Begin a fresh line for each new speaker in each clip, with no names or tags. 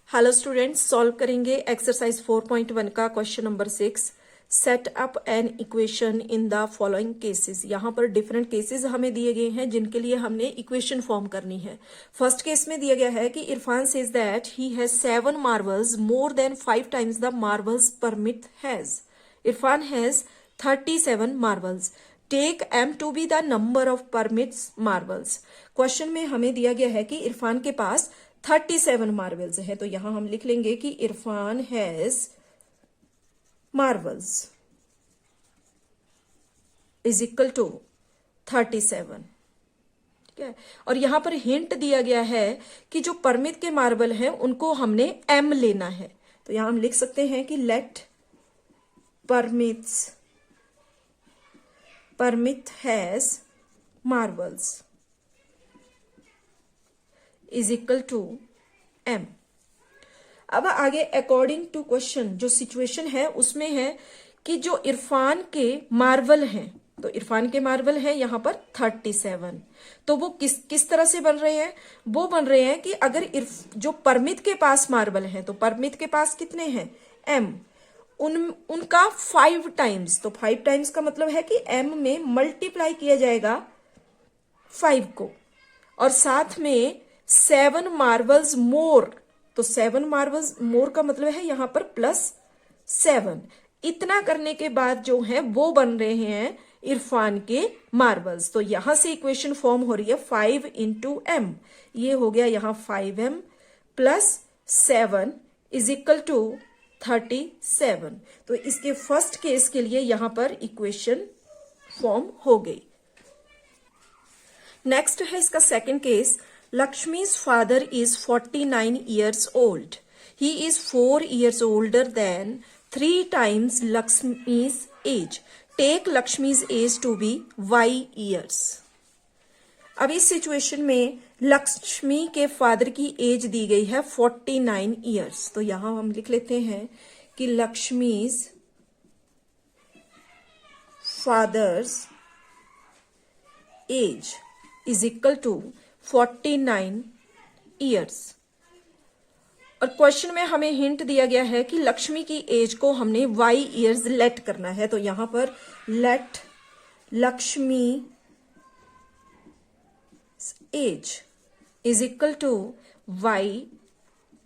Hello students, solve करेंगे exercise 4.1 का question number 6। Set up an equation in the following cases. यहाँ पर different cases हमें दिए गए हैं जिनके लिए हमने इक्वेशन फॉर्म करनी है। फर्स्ट केस में दिया गया है कि Irfan says that he has 7 marbles more than 5 times the marbles Parmit has. Irfan has 37 marbles. Take m to be the number of Parmit's marbles. Question में हमें दिया गया है कि इरफान के पास 37 मार्बल्स है, तो यहां हम लिख लेंगे कि Irfan has marbles is equal to 37। ठीक है, और यहां पर हिंट दिया गया है कि जो परमित के मार्बल हैं उनको हमने एम लेना है, तो यहां हम लिख सकते हैं कि let Parmit has marbles is equal to m. अब आगे अकॉर्डिंग टू क्वेश्चन जो सिचुएशन है उसमें है कि जो इरफान के मार्बल हैं, तो इरफान के मार्बल हैं यहां पर 37, तो वो किस तरह से बन रहे हैं? वो बन रहे हैं कि अगर जो परमित के पास मार्बल हैं, तो परमित के पास कितने हैं? एम। उनका 5 टाइम्स, तो 5 टाइम्स का मतलब है कि एम में मल्टीप्लाई किया जाएगा 5 को, और साथ में 7 मार्बल्स मोर, तो 7 मार्बल्स मोर का मतलब है यहां पर +7। इतना करने के बाद जो है वो बन रहे हैं इरफान के मार्बल्स। तो यहां से इक्वेशन फॉर्म हो रही है 5 इंटू एम। ये हो गया यहां 5m + 7 इज इक्वल टू 37। तो इसके फर्स्ट केस के लिए यहां पर इक्वेशन फॉर्म हो गई। नेक्स्ट है इसका second case. लक्ष्मी's father is 49 years old. He is 4 years older than 3 times Lakshmi's age. Take Lakshmi's age to be y years. अब इस सिचुएशन में लक्ष्मी के फादर की एज दी गई है 49 ईयर्स, तो यहां हम लिख लेते हैं कि लक्ष्मी's father's age is equal to 49 years. और क्वेश्चन में हमें हिंट दिया गया है कि लक्ष्मी की एज को हमने y ईयर्स लेट करना है, तो यहां पर let Lakshmi age is equal to y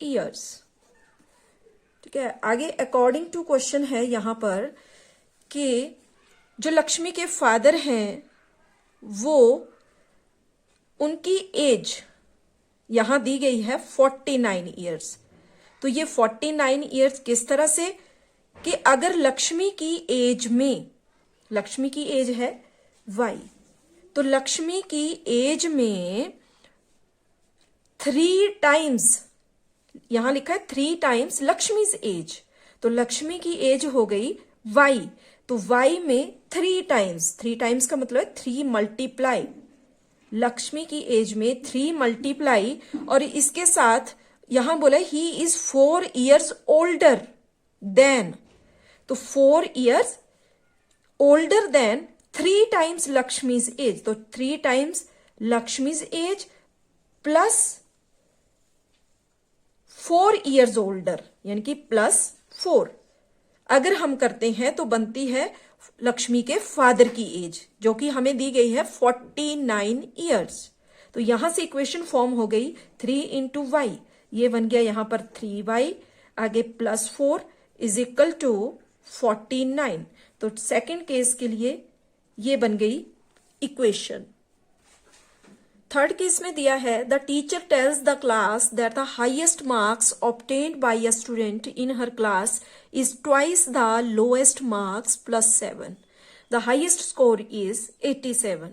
years. ठीक है, आगे अकॉर्डिंग टू क्वेश्चन है यहां पर कि जो लक्ष्मी के फादर हैं वो उनकी एज यहां दी गई है 49 ईयर्स। तो ये 49 ईयर्स किस तरह से कि अगर लक्ष्मी की एज में, लक्ष्मी की एज है y, तो लक्ष्मी की एज में 3 टाइम्स, यहां लिखा है 3 टाइम्स लक्ष्मीज एज, तो लक्ष्मी की एज हो गई y, तो y में 3 टाइम्स का मतलब है 3 मल्टीप्लाई, लक्ष्मी की एज में 3 मल्टीप्लाई, और इसके साथ यहां बोला he is 4 years older than, तो 4 years older than 3 times Lakshmi's age, तो 3 times Lakshmi's age plus 4 years older, यानी कि +4 अगर हम करते हैं तो बनती है लक्ष्मी के फादर की एज, जो कि हमें दी गई है 49 ईयर्स। तो यहां से इक्वेशन फॉर्म हो गई 3 इंटू वाई, ये बन गया यहां पर 3y, आगे +4 इज इक्वल टू 49। तो सेकंड केस के लिए ये बन गई इक्वेशन। थर्ड केस में दिया है the teacher tells the class that the highest marks obtained by a student in her class is twice the lowest marks +7. The highest score is 87.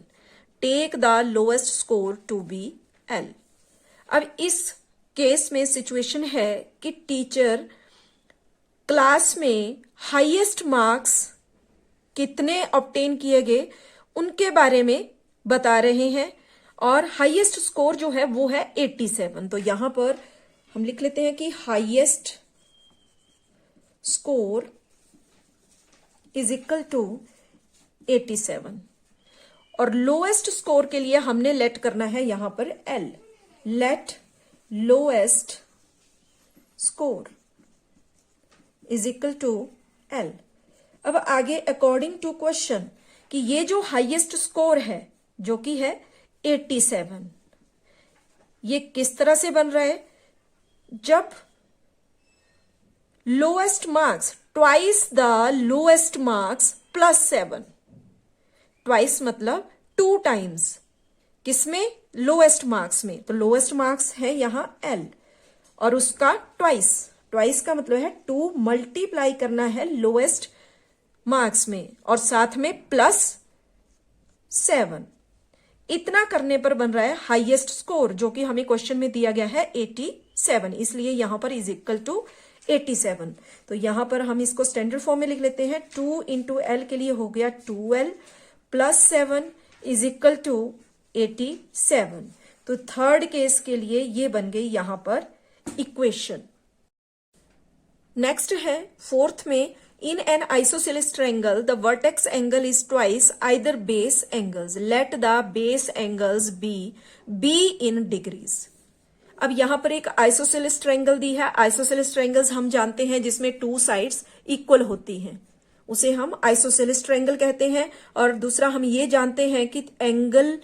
Take the lowest score to be L. अब इस case में situation है कि teacher class में highest marks कितने obtain किए गए उनके बारे में बता रहे हैं, और हाईएस्ट स्कोर जो है वो है 87। तो यहां पर हम लिख लेते हैं कि highest score is equal to 87, और लोएस्ट स्कोर के लिए हमने लेट करना है यहां पर L। Let lowest score is equal to L. अब आगे अकॉर्डिंग टू क्वेश्चन कि ये जो हाईएस्ट स्कोर है जो कि है 87, ये किस तरह से बन रहा है? जब lowest marks twice the lowest marks plus 7, twice मतलब 2 टाइम्स, किसमें? लोएस्ट मार्क्स में। तो लोएस्ट मार्क्स है यहां एल और उसका ट्वाइस, ट्वाइस का मतलब है 2 मल्टीप्लाई करना है लोएस्ट मार्क्स में और साथ में प्लस 7। इतना करने पर बन रहा है हाईएस्ट स्कोर जो कि हमें क्वेश्चन में दिया गया है 87, इसलिए यहां पर इज इक्वल टू 87। तो यहां पर हम इसको स्टैंडर्ड फॉर्म में लिख लेते हैं। 2 इंटू एल के लिए हो गया 2L plus 7 is equal to 87। तो थर्ड केस के लिए ये बन गई यहां पर इक्वेशन। नेक्स्ट है फोर्थ में, in an isosceles triangle the vertex angle is twice either base angles, late the base angles be in degrees. अब यहां पर एक आइसोसेलेस ट्रायंगल दी है। आइसोसेलेस ट्रायंगल्स हम जानते हैं जिसमें 2 साइड्स इक्वल होती हैं, उसे हम आइसोसेलेस ट्रायंगल कहते हैं। और दूसरा हम ये जानते हैं कि एंगल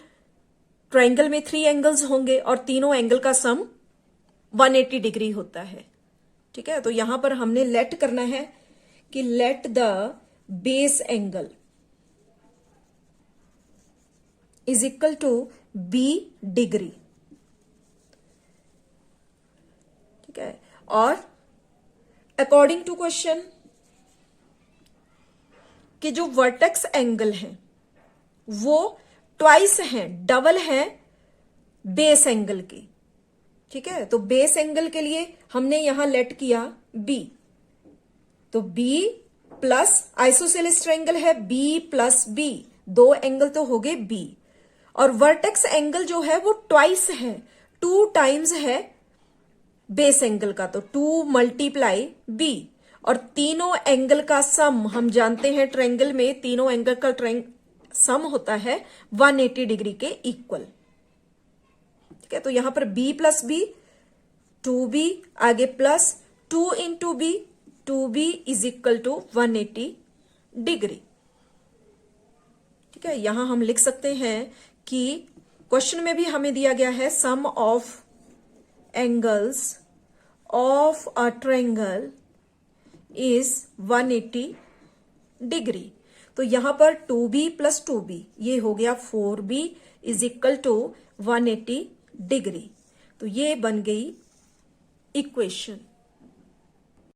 ट्रायंगल में 3 एंगल्स होंगे और तीनों एंगल का सम 180 डिग्री होता है। ठीक है, तो यहां पर हमने लेट करना है कि let the base angle is equal to b degree. ठीक है, और अकॉर्डिंग टू क्वेश्चन कि जो वर्टेक्स एंगल है वो ट्वाइस है, डबल है बेस एंगल की। ठीक है, तो बेस एंगल के लिए हमने यहां लेट किया बी, तो बी प्लस आइसोसेलेस ट्रायंगल है बी प्लस बी, 2 एंगल तो हो गए बी। और वर्टेक्स एंगल जो है वो ट्वाइस है, 2 टाइम्स है बेस एंगल का, तो 2 मल्टीप्लाई बी। और तीनों एंगल का सम हम जानते हैं ट्रायंगल में तीनों एंगल का सम होता है 180 डिग्री के इक्वल। ठीक है, तो यहां पर b प्लस बी 2b, आगे plus 2 into b, 2b is equal to 180 degree. ठीक है, यहां हम लिख सकते हैं कि क्वेश्चन में भी हमें दिया गया है sum of angles of a triangle is 180 degree. तो यहां पर 2b प्लस 2b ये हो गया 4b is equal to 180 degree. तो ये बन गई इक्वेशन।